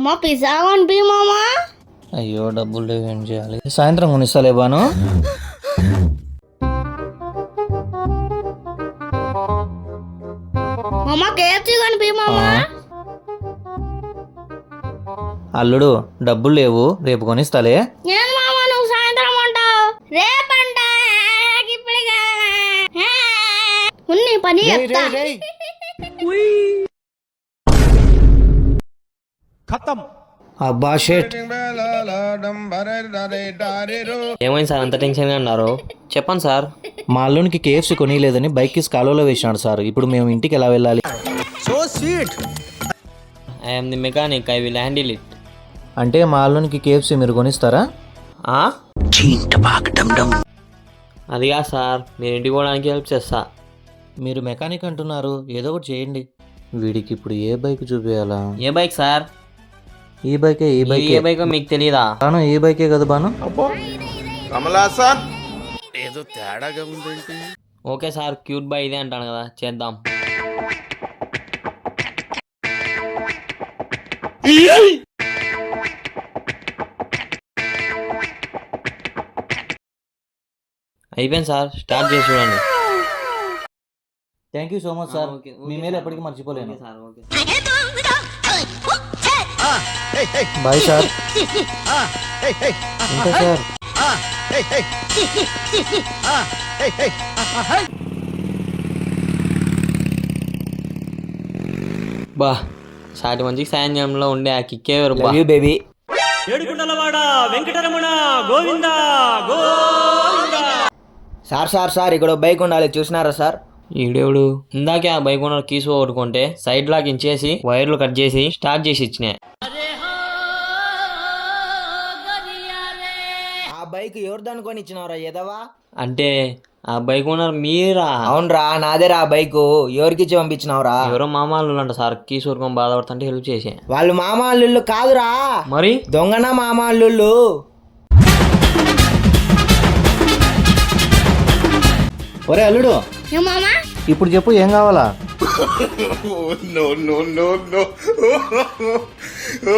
మామ పిజ్జా కొనిపి మామ. అయ్యో డబ్బులు లేవు, ఏం చేయాలి? సాయంత్రం కొనిస్తాలే బాను. మామ కేఎఫ్సి కొనిపి మామ. అల్లుడు డబ్బులు లేవు, రేపు కొనిస్తాలే. నేను మామ నువ్వు సాయంత్రం అంటావు, రేపంట ఇప్పుడు ఉన్ని పని చెప్తా. అబ్బా షేట్. ఏమైంది సార్ అంత టెన్షన్గా అన్నారు? చెప్పండి సార్. మా అల్లునికి కేఎఫ్సి కొనిలేదని బైక్ కి కాలువలో వేసినాడు సార్. ఇప్పుడు మేము ఇంటికి ఎలా వెళ్ళాలి? I'm the mechanic, I will handle it. అంటే మా అల్లునికి కేఎఫ్సి మీరు కొనిస్తారా? అది కాదు సార్, మీరు ఇంటికి పోవడానికి హెల్ప్ చేస్తా. మీరు మెకానిక్ అంటున్నారు, ఏదో ఒకటి చేయండి. వీడికి ఇప్పుడు ఏ బైక్ చూపించాలా? ఏ బైక్ సార్? ఈ బైకే. ఈ బైక్ ఏ బైక్ మీకు తెలియదా? బాను ఈ బైకే కదా బాను. ఏదో తేడాగా ఉందేంటి? ఓకే సార్, క్యూట్ బాయ్ ఇదే అంటాను కదా, చేద్దాం. అయిపోయింది సార్, స్టార్ట్ చేసి చూడండి. Thank you so much sir. మీ మీద ఎప్పటికీ మర్చిపోలేను సార్. Okay bye sir. ఇంకా సార్ బా, సాటి మంచికి సాయంత్రంలో ఉండే ఆ కిక్కే వేరు బా. బేబీ. సార్ ఇక్కడ బైక్ ఉండాలి, చూసినారా సార్? ఈడేవుడు ఇందాకే ఆ బైక్ ఓనర్ కీసు కొట్టుకుంటే సైడ్ లాక్ ఇచ్చేసి వైర్లు కట్ చేసి స్టార్ట్ చేసి ఇచ్చినాయి. ఆ బైక్ ఎవరిది అనుకొని ఇచ్చినవరా ఎదవా? అంటే ఆ బైక్ ఓనర్ మీరా? అవునరా, నాదేరా ఆ బైక్. ఎవరికి ఇచ్చి పంపించినవరా? ఎవరో మామాళ్ళు అంట సార్, కీసు కొట్టుకొని బాధపడుతుంటే హెల్ప్ చేసే. వాళ్ళు మామ అల్లుళ్ళు కాదురా, మరి దొంగన మామ అల్లుళ్ళు. ఒరే అల్లుడు, ఏ మామ ఇప్పుడు చెప్పు ఏం కావాలా? No.